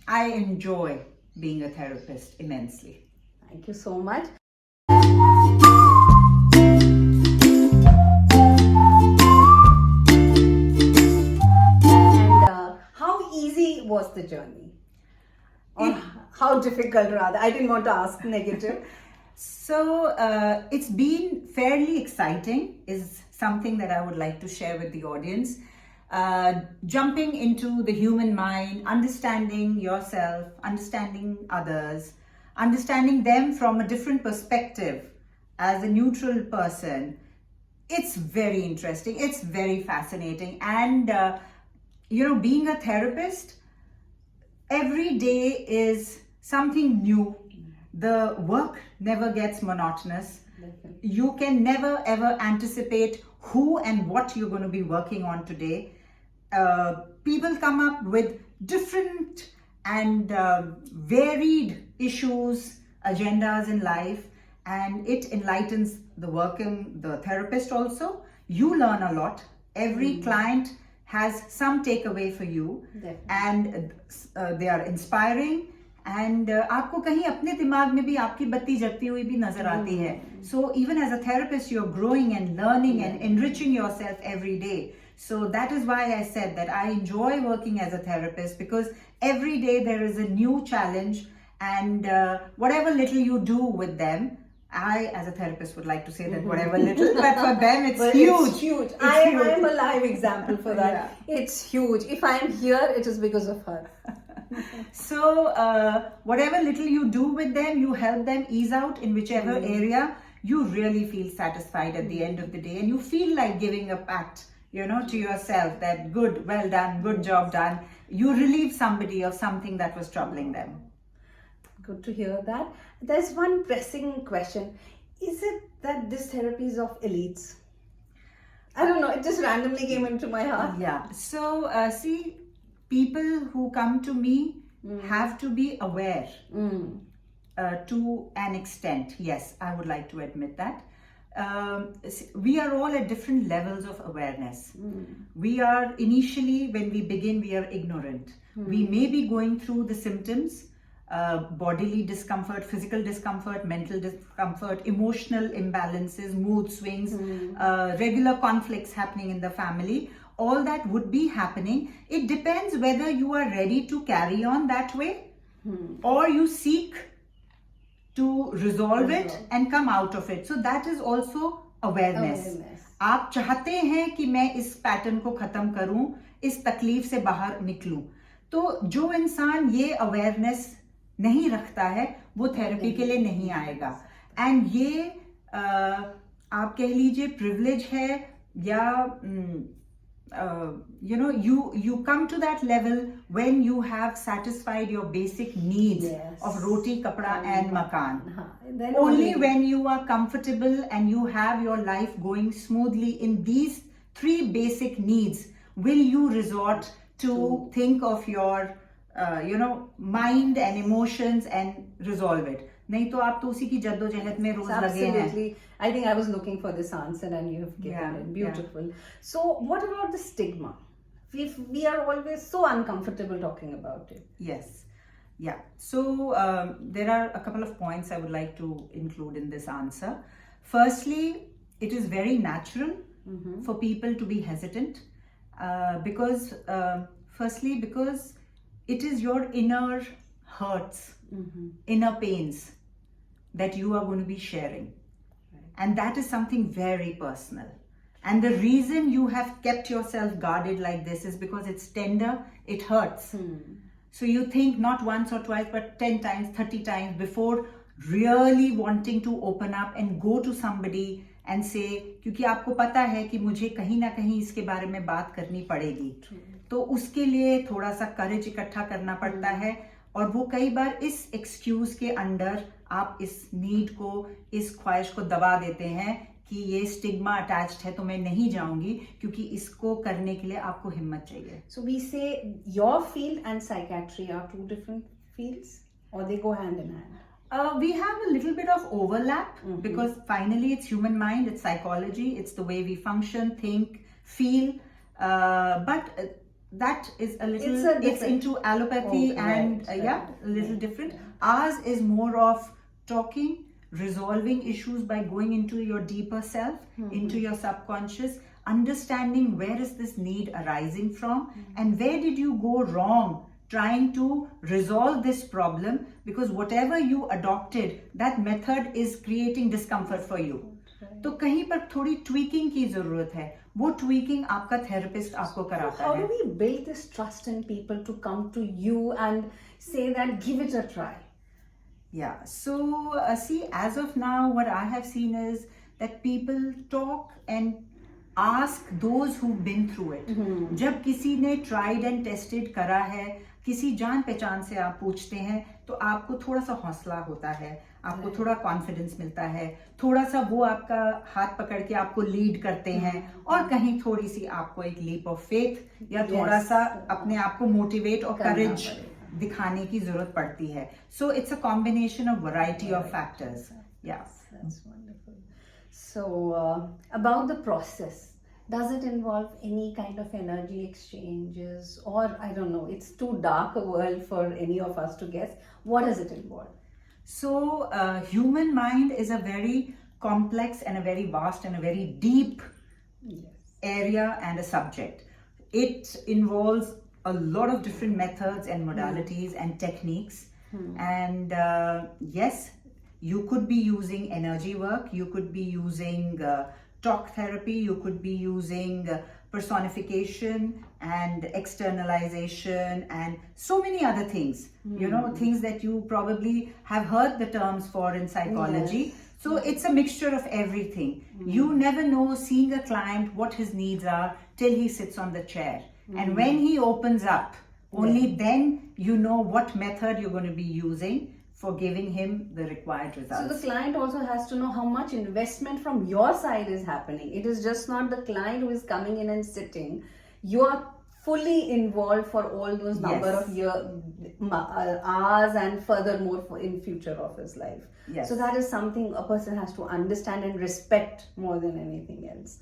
I enjoy being a therapist immensely. Thank you so much. And how easy was the journey? Or how difficult rather? I didn't want to ask negative. So it's been fairly exciting is something that I would like to share with the audience. Jumping into the human mind, understanding yourself, understanding others, understanding them from a different perspective as a neutral person. It's very interesting. It's very fascinating. And, being a therapist, every day is something new. The work never gets monotonous. You can never ever anticipate who and what you're going to be working on today. People come up with different and varied issues, agendas in life, and it enlightens the therapist also. You learn a lot. Every client has some takeaway for you. Definitely. And they are inspiring. And आपको कहीं अपने दिमाग में भी आपकी बत्ती जगती हुई भी नजर आती है. So even as a therapist, you're growing and learning and enriching yourself every day. So that is why I said that I enjoy working as a therapist, because every day there is a new challenge, and whatever little you do with them, I as a therapist would like to say that whatever little, but for them it's huge. It's huge. I am a live example for that. Yeah. It's huge. If I am here, it is because of her. So whatever little you do with them, you help them ease out in whichever area, you really feel satisfied at the end of the day, and you feel like giving a pat, to yourself, that good, well done, good job done. You relieve somebody of something that was troubling them. Good to hear that. There's one pressing question. Is it that this therapy is of elites? I don't know. It just randomly came into my heart. Yeah. So, see, people who come to me have to be aware to an extent. Yes, I would like to admit that. We are all at different levels of awareness. We are initially, when we begin, we are ignorant. We may be going through the symptoms, bodily discomfort, physical discomfort, mental discomfort, emotional imbalances, mood swings, regular conflicts happening in the family. All that would be happening. It depends whether you are ready to carry on that way or you seek to resolve it and come out of it. So that is also awareness. आप चाहते हैं कि मैं इस pattern को खत्म करूं, इस तकलीफ से बाहर निकलूं. तो जो इंसान ये अवेयरनेस नहीं रखता है, वो थेरेपी के लिए नहीं आएगा. एंड ये आप कह लीजिए प्रिविलेज है, या you come to that level when you have satisfied your basic needs of roti, kapda and makan. Then only when you are comfortable and you have your life going smoothly in these three basic needs will you resort to think of your mind and emotions and resolve it. नहीं तो आप तो उसी की जद्दोजहद में रोज लगे हैं. Absolutely. I think I was looking for this answer and you have given it. Beautiful. So what about the stigma? We are always so uncomfortable talking about it. Yes. Yeah. So there are a couple of points I would like to include in this answer. Firstly, it is very natural for people to be hesitant because it is your inner hurts, inner pains that you are going to be sharing. And that is something very personal. And the reason you have kept yourself guarded like this is because it's tender, it hurts. So you think not once or twice, but 10 times, 30 times before really wanting to open up and go to somebody and say, क्योंकि आपको पता है कि मुझे कहीं ना कहीं इसके बारे में बात करनी पड़ेगी. तो उसके लिए थोड़ा सा करेज इकट्ठा करना पड़ता है. और वो कई बार इस एक्सक्यूज के अंडर आप इस नीड को, इस ख्वाहिश को दबा देते हैं कि ये स्टिग्मा अटैच्ड है तो मैं नहीं जाऊंगी, क्योंकि इसको करने के लिए आपको हिम्मत चाहिए. So we say your field and psychiatry are two different fields, or they go hand in hand? We have a little bit of overlap because finally it's human mind, it's psychology, it's the way we function, think, feel. But that is a little, It's a it's different- into allopathy Oh, and right, yeah, right. a little Yeah, different. yeah. Ours is more of talking, resolving issues by going into your deeper self, into your subconscious, understanding where is this need arising from and where did you go wrong trying to resolve this problem, because whatever you adopted, that method is creating discomfort for you. तो कहीं पर थोड़ी tweaking की जरूरत है, वो tweaking आपका therapist आपको कराता How है. do we build this trust in people to come to you and say that give it a try? Yeah, so see, as of now, what I have seen is that people talk and ask those who've been through it. जब किसी ने tried and tested करा है, किसी जान पहचान से आप पूछते हैं, तो आपको थोड़ा सा हौसला होता है, आपको थोड़ा कॉन्फिडेंस मिलता है, थोड़ा सा वो आपका हाथ पकड़ के आपको लीड करते हैं और कहीं थोड़ी सी आपको एक लीप ऑफ फेथ या थोड़ा सा अपने आप को मोटिवेट और करेज दिखाने की जरूरत पड़ती है. So it's a combination of variety of factors. या That's wonderful. So, about the process, does it involve any kind of energy exchanges, or I don't know, it's too dark a world for any of us to guess. What does it involve? So, human mind is a very complex and a very vast and a very deep area and a subject. It involves a lot of different methods and modalities and techniques. And yes, you could be using energy work, you could be using talk therapy, you could be using personification and externalization and so many other things, you know, things that you probably have heard the terms for in psychology. Yes. So it's a mixture of everything. You never know, seeing a client, what his needs are till he sits on the chair. And when he opens up, only then you know what method you're going to be using for giving him the required results. So the client also has to know how much investment from your side is happening. It is just not the client who is coming in and sitting. You are fully involved for all those number Yes. of hours and furthermore in future of his life. Yes. So that is something a person has to understand and respect more than anything else.